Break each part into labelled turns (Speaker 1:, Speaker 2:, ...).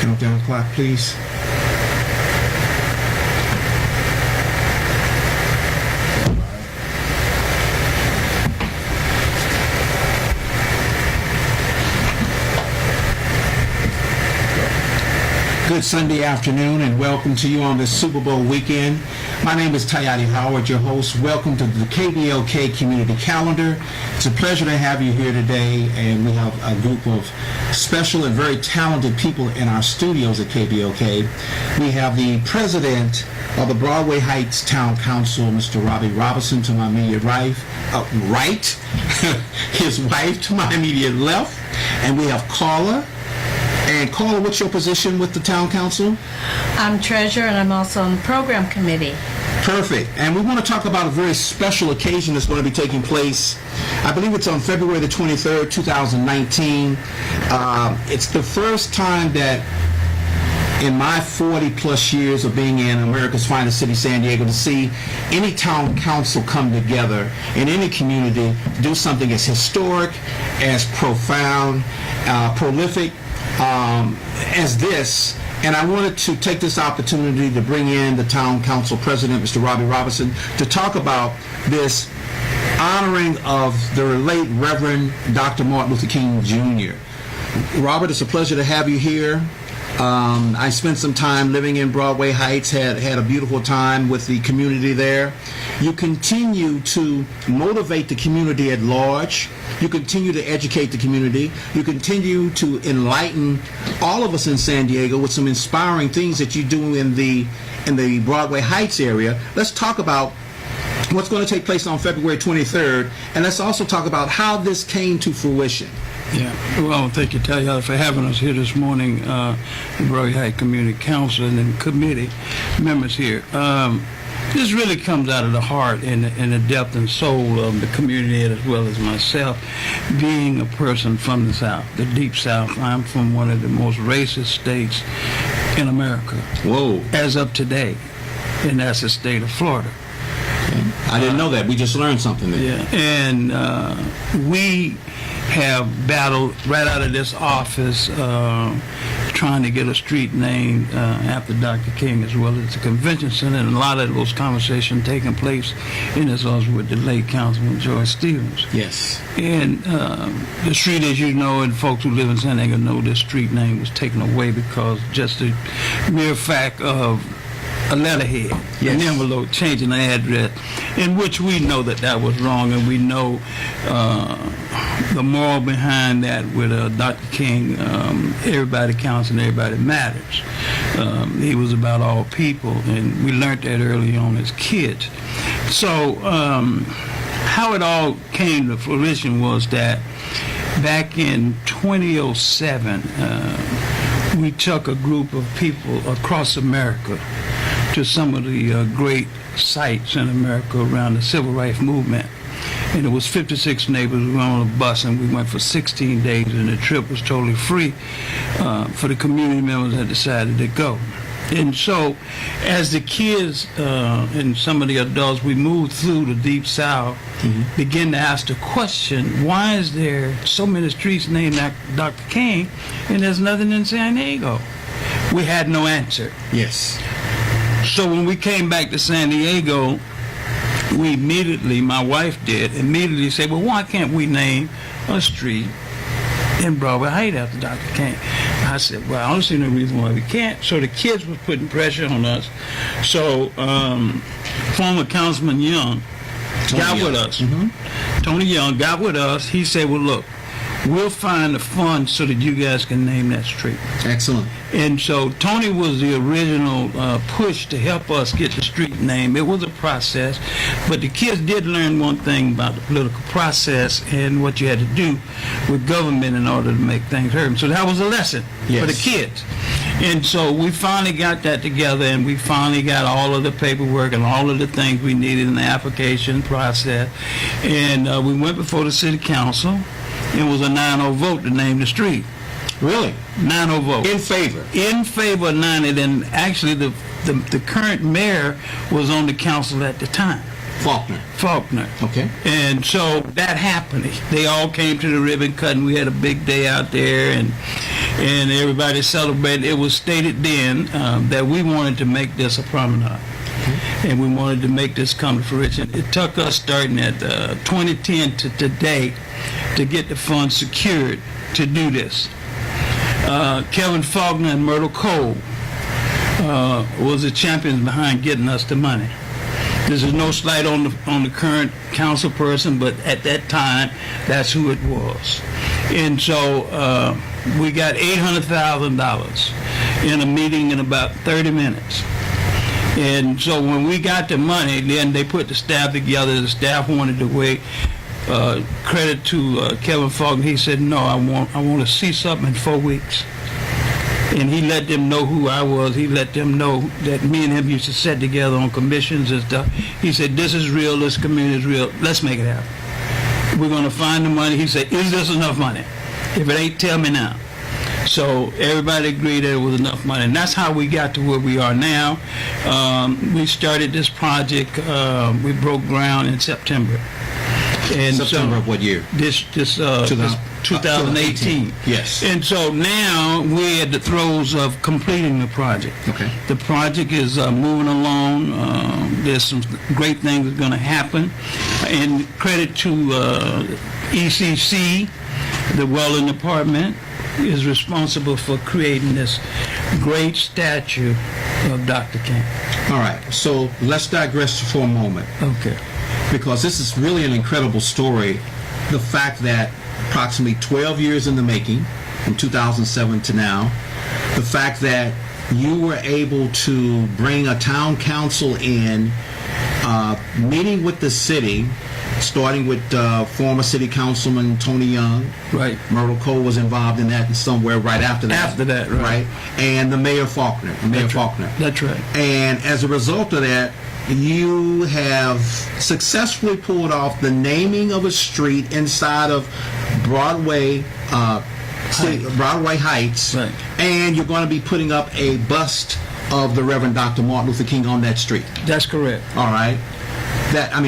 Speaker 1: Countdown clock, please. Good Sunday afternoon and welcome to you on this Super Bowl weekend. My name is Tayati Howard, your host. Welcome to the KBLK Community Calendar. It's a pleasure to have you here today, and we have a group of special and very talented people in our studios at KBLK. We have the president of the Broadway Heights Town Council, Mr. Robbie Robinson, to my immediate right, his wife to my immediate left, and we have Carla. And Carla, what's your position with the Town Council?
Speaker 2: I'm treasurer, and I'm also on the program committee.
Speaker 1: Perfect. And we want to talk about a very special occasion that's going to be taking place. I believe it's on February the 23rd, 2019. It's the first time that in my 40-plus years of being in America's finest city, San Diego, to see any town council come together in any community, do something as historic, as profound, prolific, as this. And I wanted to take this opportunity to bring in the town council president, Mr. Robbie Robinson, to talk about this honoring of the late Reverend Dr. Martin Luther King Jr. Robert, it's a pleasure to have you here. I spent some time living in Broadway Heights, had a beautiful time with the community there. You continue to motivate the community at large. You continue to educate the community. You continue to enlighten all of us in San Diego with some inspiring things that you do in the Broadway Heights area. Let's talk about what's going to take place on February 23rd, and let's also talk about how this came to fruition.
Speaker 3: Yeah, well, thank you, Talia, for having us here this morning, the Broadway Heights Community Council and the committee members here. This really comes out of the heart and the depth and soul of the community, as well as myself, being a person from the South, the Deep South. I'm from one of the most racist states in America.
Speaker 1: Whoa.
Speaker 3: As of today, and that's the state of Florida.
Speaker 1: I didn't know that. We just learned something there.
Speaker 3: Yeah, and we have battled right out of this office trying to get a street named after Dr. King, as well as the convention center, and a lot of those conversations taking place in this office with the late Councilman George Stevens.
Speaker 1: Yes.
Speaker 3: And the street, as you know, and folks who live in San Diego know, this street name was taken away because just the mere fact of a letterhead, yes, an envelope changing the address, in which we know that was wrong, and we know the moral behind that with Dr. King, everybody counts and everybody matters. He was about all people, and we learned that early on as kids. So how it all came to fruition was that back in 2007, we took a group of people across America to some of the great sites in America around the civil rights movement. And it was 56 neighbors. We went on a bus and we went for 16 days, and the trip was totally free for the community members that decided to go. And so as the kids and some of the adults, we moved through the Deep South, began to ask the question, why is there so many streets named after Dr. King and there's nothing in San Diego? We had no answer.
Speaker 1: Yes.
Speaker 3: So when we came back to San Diego, we immediately, my wife did, immediately say, well, why can't we name a street in Broadway Heights after Dr. King? I said, well, I don't see no reason why we can't. So the kids was putting pressure on us. So former Councilman Young got with us. Tony Young got with us. He said, well, look, we'll find the funds so that you guys can name that street.
Speaker 1: Excellent.
Speaker 3: And so Tony was the original push to help us get the street name. It was a process, but the kids did learn one thing about the political process and what you had to do with government in order to make things heard. So that was a lesson for the kids. And so we finally got that together, and we finally got all of the paperwork and all of the things we needed in the application process. And we went before the city council. It was a 9-0 vote to name the street.
Speaker 1: Really?
Speaker 3: 9-0 vote.
Speaker 1: In favor?
Speaker 3: In favor of 9. And actually the current mayor was on the council at the time. Faulkner.
Speaker 1: Okay.
Speaker 3: And so that happened. They all came to the ribbon cutting. We had a big day out there, and everybody celebrated. It was stated then that we wanted to make this a promenade. And we wanted to make this come to fruition. It took us starting at 2010 to today to get the funds secured to do this. Kevin Faulkner and Myrtle Cole was the champions behind getting us the money. This is no slight on the current council person, but at that time, that's who it was. And so we got $800,000 in a meeting in about 30 minutes. And so when we got the money, then they put the staff together. The staff wanted to wait. Credit to Kevin Faulkner. He said, "No, I want to see something in 4 weeks." And he let them know who I was. He let them know that me and him used to sit together on commissions and stuff. He said, "This is real. This community is real. Let's make it happen. We're going to find the money." He said, "Is this enough money? If it ain't, tell me now." So everybody agreed that it was enough money, and that's how we got to where we are now. We started this project. We broke ground in September. And
Speaker 1: September of what year?
Speaker 3: This 2018.
Speaker 1: Yes.
Speaker 3: And so now we're at the throes of completing the project.
Speaker 1: Okay.
Speaker 3: The project is moving along. There's some great things that are going to happen. And credit to ECC, the Welding Department, is responsible for creating this great statue of Dr. King.
Speaker 1: All right. So let's digress for a moment.
Speaker 3: Okay.
Speaker 1: Because this is really an incredible story. The fact that approximately 12 years in the making, from 2007 to now, the fact that you were able to bring a town council in, meeting with the city, starting with former city councilman Tony Young.
Speaker 3: Right.
Speaker 1: Myrtle Cole was involved in that, and somewhere right after that.
Speaker 3: After that, right.
Speaker 1: And the Mayor Faulkner. Faulkner.
Speaker 3: That's right.
Speaker 1: And as a result of that, you have successfully pulled off the naming of a street inside of Broadway Heights,
Speaker 3: right.
Speaker 1: And you're going to be putting up a bust of the Reverend Dr. Martin Luther King on that street.
Speaker 3: That's correct.
Speaker 1: All right.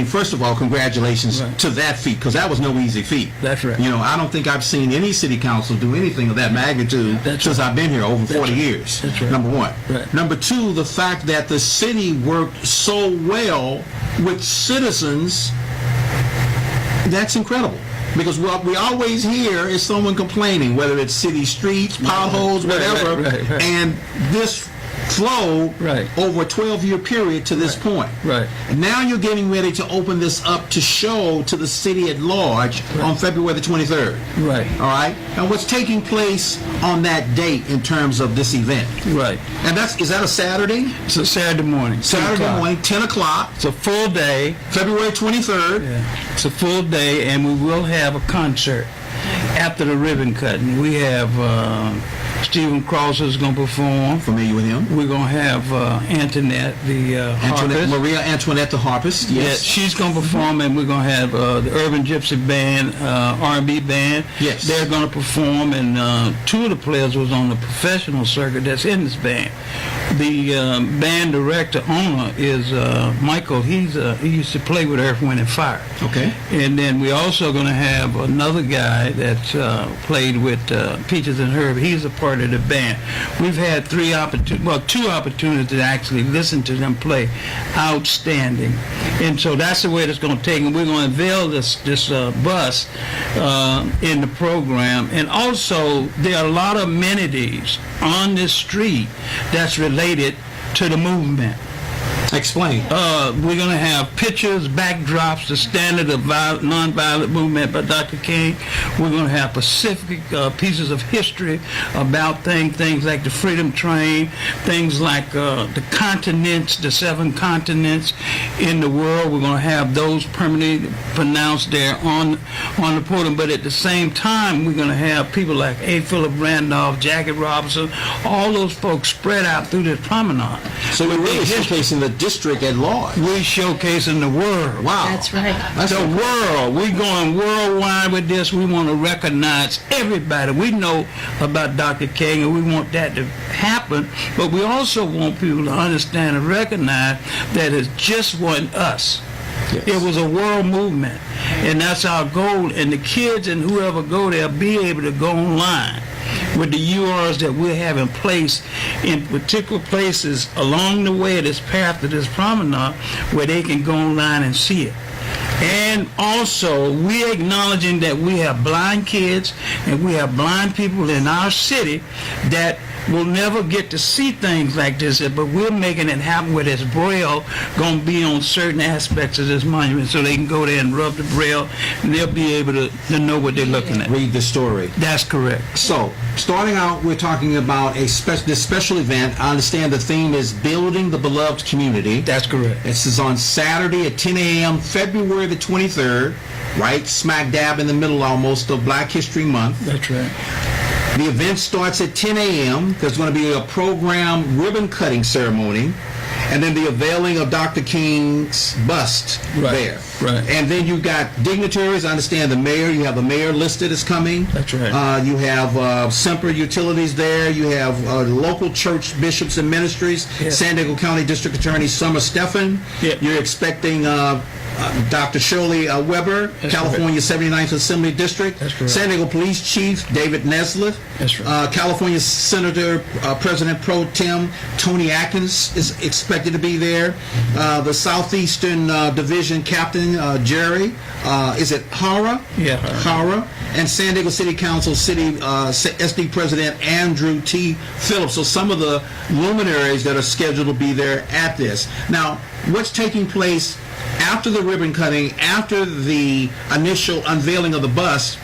Speaker 1: First of all, congratulations
Speaker 3: right.
Speaker 1: to that feat, because that was no easy feat.
Speaker 3: That's right.
Speaker 1: I don't think I've seen any city council do anything of that magnitude since I've been here over 40 years.
Speaker 3: That's right.
Speaker 1: Number one.
Speaker 3: Right.
Speaker 1: Number two, the fact that the city worked so well with citizens, that's incredible. Because what we always hear is someone complaining, whether it's city streets, potholes, whatever,
Speaker 3: right.
Speaker 1: and this flowed
Speaker 3: right.
Speaker 1: over a 12-year period to this point.
Speaker 3: Right.
Speaker 1: Now you're getting ready to open this up to show to the city at large on February the 23rd.
Speaker 3: Right.
Speaker 1: All right? And what's taking place on that date in terms of this event?
Speaker 3: Right.
Speaker 1: And is that a Saturday?
Speaker 3: It's a Saturday morning.
Speaker 1: Saturday morning, 10 o'clock.
Speaker 3: It's a full day.
Speaker 1: February 23rd.
Speaker 3: Yeah. It's a full day, and we will have a concert after the ribbon cutting. We have Stephen Cross is going to perform.
Speaker 1: Familiar with him?
Speaker 3: We're going to have Antoinette, the harpist.
Speaker 1: Maria Antoinette, the harpist. Yes.
Speaker 3: Yeah, she's going to perform, and we're going to have the Urban Gypsy Band, R&B band.
Speaker 1: Yes.
Speaker 3: They're going to perform, and two of the players was on the professional circuit that's in this band. The band director owner is Michael. He used to play with Earth, Wind, and Fire.
Speaker 1: Okay.
Speaker 3: And then we're also going to have another guy that's played with Peaches and Herb. He's a part of the band. We've had two opportunities to actually listen to them play. Outstanding. And so that's the way it's going to take. And we're going to unveil this bus in the program. And also, there are a lot of amenities on this street that's related to the movement.
Speaker 1: Explain.
Speaker 3: We're going to have pictures, backdrops, the standard of nonviolent movement by Dr. King. We're going to have specific pieces of history about things like the Freedom Train, things like the continents, the 7 continents in the world. We're going to have those permanently pronounced there on the podium. But at the same time, we're going to have people like A. Philip Randolph, Jackie Robinson, all those folks spread out through this promenade.
Speaker 1: So we're really showcasing the district at large.
Speaker 3: We're showcasing the world.
Speaker 1: Wow.
Speaker 2: That's right.
Speaker 3: The world. We're going worldwide with this. We want to recognize everybody. We know about Dr. King, and we want that to happen, but we also want people to understand and recognize that it just wasn't us.
Speaker 1: Yes.
Speaker 3: It was a world movement, and that's our goal. And the kids and whoever go there be able to go online with the URLs that we have in place in particular places along the way of this path to this promenade where they can go online and see it. And also, we're acknowledging that we have blind kids and we have blind people in our city that will never get to see things like this, but we're making it happen where this braille going to be on certain aspects of this monument so they can go there and rub the braille and they'll be able to know what they're looking at.
Speaker 1: Read the story.
Speaker 3: That's correct.
Speaker 1: So, starting out, we're talking about this special event. I understand the theme is Building the Beloved Community.
Speaker 3: That's correct.
Speaker 1: This is on Saturday at 10 a.m., February the 23rd, right smack dab in the middle almost of Black History Month.
Speaker 3: That's right.
Speaker 1: The event starts at 10 a.m. There's going to be a program ribbon cutting ceremony, and then the unveiling of Dr. King's bust there.
Speaker 3: Right.
Speaker 1: And then you got dignitaries. I understand the mayor. You have the mayor listed as coming.
Speaker 3: That's right.
Speaker 1: You have Semper Utilities there. You have local church bishops and ministries.
Speaker 3: Yes.
Speaker 1: San Diego County District Attorney Summer Steffen.
Speaker 3: Yep.
Speaker 1: You're expecting Dr. Shirley Weber,
Speaker 3: That's
Speaker 1: California 79th Assembly District.
Speaker 3: That's correct.
Speaker 1: San Diego Police Chief David Neslett.
Speaker 3: That's right.
Speaker 1: California Senator President Pro Tem Tony Atkins is expected to be there. The Southeastern Division Captain Jerry, is it Hara?
Speaker 3: Yeah.
Speaker 1: Hara. And San Diego City Council SD President Andrew T. Phillips. So some of the luminaries that are scheduled to be there at this. Now, what's taking place after the ribbon cutting, after the initial unveiling of the bust?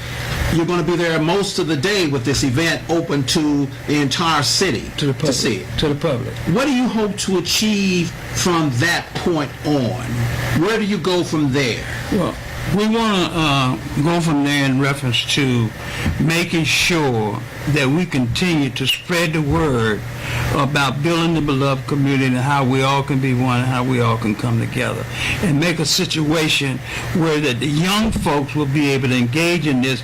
Speaker 1: You're going to be there most of the day with this event open to the entire city
Speaker 3: To the public.
Speaker 1: to see it.
Speaker 3: To the public.
Speaker 1: What do you hope to achieve from that point on? Where do you go from there?
Speaker 3: Well, we want to go from there in reference to making sure that we continue to spread the word about building the beloved community and how we all can be one and how we all can come together and make a situation where that the young folks will be able to engage in this,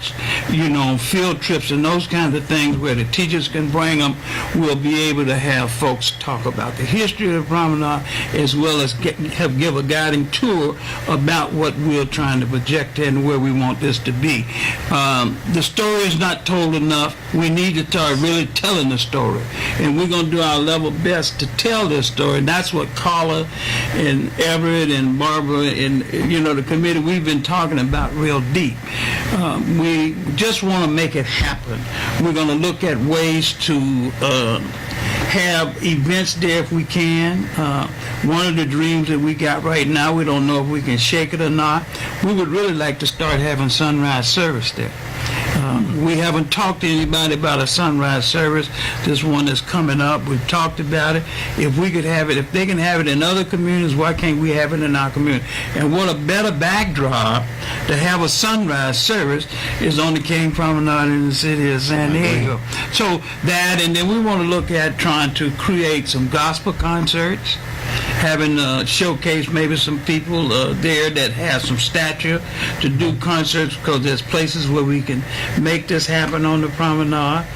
Speaker 3: field trips and those kinds of things where the teachers can bring them. We'll be able to have folks talk about the history of the promenade as well as give a guiding tour about what we're trying to project and where we want this to be. The story is not told enough. We need to start really telling the story, and we're going to do our level best to tell this story. And that's what Carla and Everett and Barbara and the committee we've been talking about real deep. We just want to make it happen. We're going to look at ways to have events there if we can. One of the dreams that we got right now, we don't know if we can shake it or not. We would really like to start having sunrise service there. We haven't talked to anybody about a sunrise service. This one is coming up. We've talked about it. If we could have it, if they can have it in other communities, why can't we have it in our community? And what a better backdrop to have a sunrise service is on the King Promenade in the city of San Diego. So that, and then we want to look at trying to create some gospel concerts, having showcase maybe some people there that have some stature to do concerts, because there's places where we can make this happen on the promenade.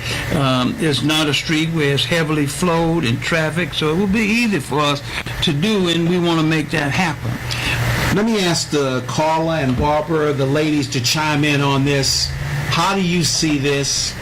Speaker 3: It's not a street where it's heavily flowed in traffic, so it will be easy for us to do, and we want to make that happen.
Speaker 1: Let me ask Carla and Barbara, the ladies, to chime in on this. How do you see this?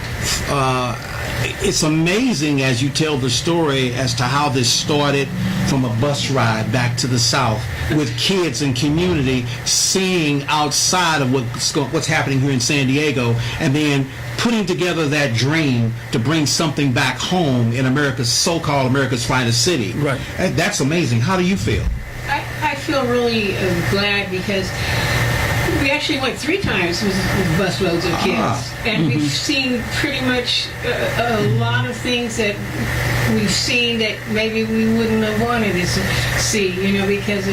Speaker 1: It's amazing as you tell the story as to how this started from a bus ride back to the South with kids and community seeing outside of what's happening here in San Diego, and then putting together that dream to bring something back home in America's so-called America's finest city.
Speaker 3: Right.
Speaker 1: That's amazing. How do you feel?
Speaker 4: I feel really glad because we actually went 3 times with busloads of kids, and we've seen pretty much a lot of things that we've seen that maybe we wouldn't have wanted to see, because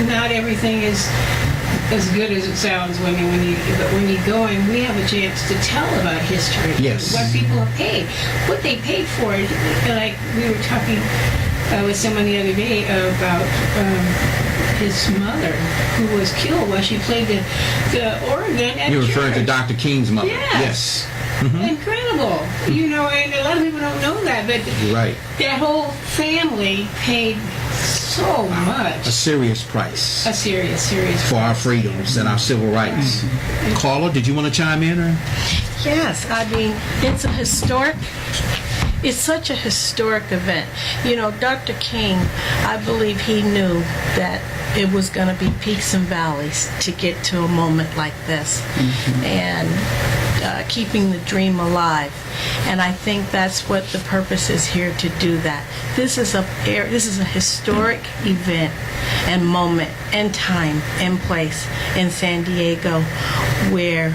Speaker 4: not everything is as good as it sounds when you go and we have a chance to tell about history.
Speaker 1: Yes.
Speaker 4: What people have paid, what they paid for it. Like we were talking with someone the other day about his mother, who was killed while she played the organ at
Speaker 1: You're referring to
Speaker 4: church.
Speaker 1: Dr. King's mother.
Speaker 4: Yes.
Speaker 1: Yes.
Speaker 4: Incredible. And a lot of people don't know that, but
Speaker 1: You're right.
Speaker 4: that whole family paid so much.
Speaker 1: A serious price
Speaker 4: A serious
Speaker 1: for our freedoms and our civil rights. Carla, did you want to chime in? Or?
Speaker 2: Yes, I mean, it's such a historic event. You know, Dr. King, I believe he knew that it was going to be peaks and valleys to get to a moment like this. And keeping the dream alive. And I think that's what the purpose is here, to do that. This is a historic event and moment and time and place in San Diego where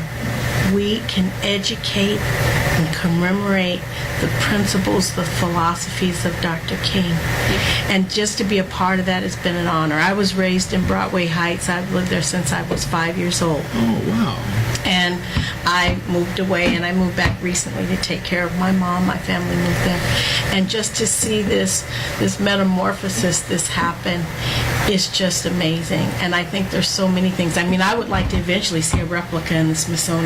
Speaker 2: we can educate and commemorate the principles, the philosophies of Dr. King. And just to be a part of that has been an honor. I was raised in Broadway Heights. I've lived there since I was 5 years old.
Speaker 1: Oh, wow.
Speaker 2: And I moved away, and I moved back recently to take care of my mom. My family moved there. And just to see this metamorphosis, this happen, is just amazing. And I think there's so many things. I mean, I would like to eventually see a replica in the Smithsonian.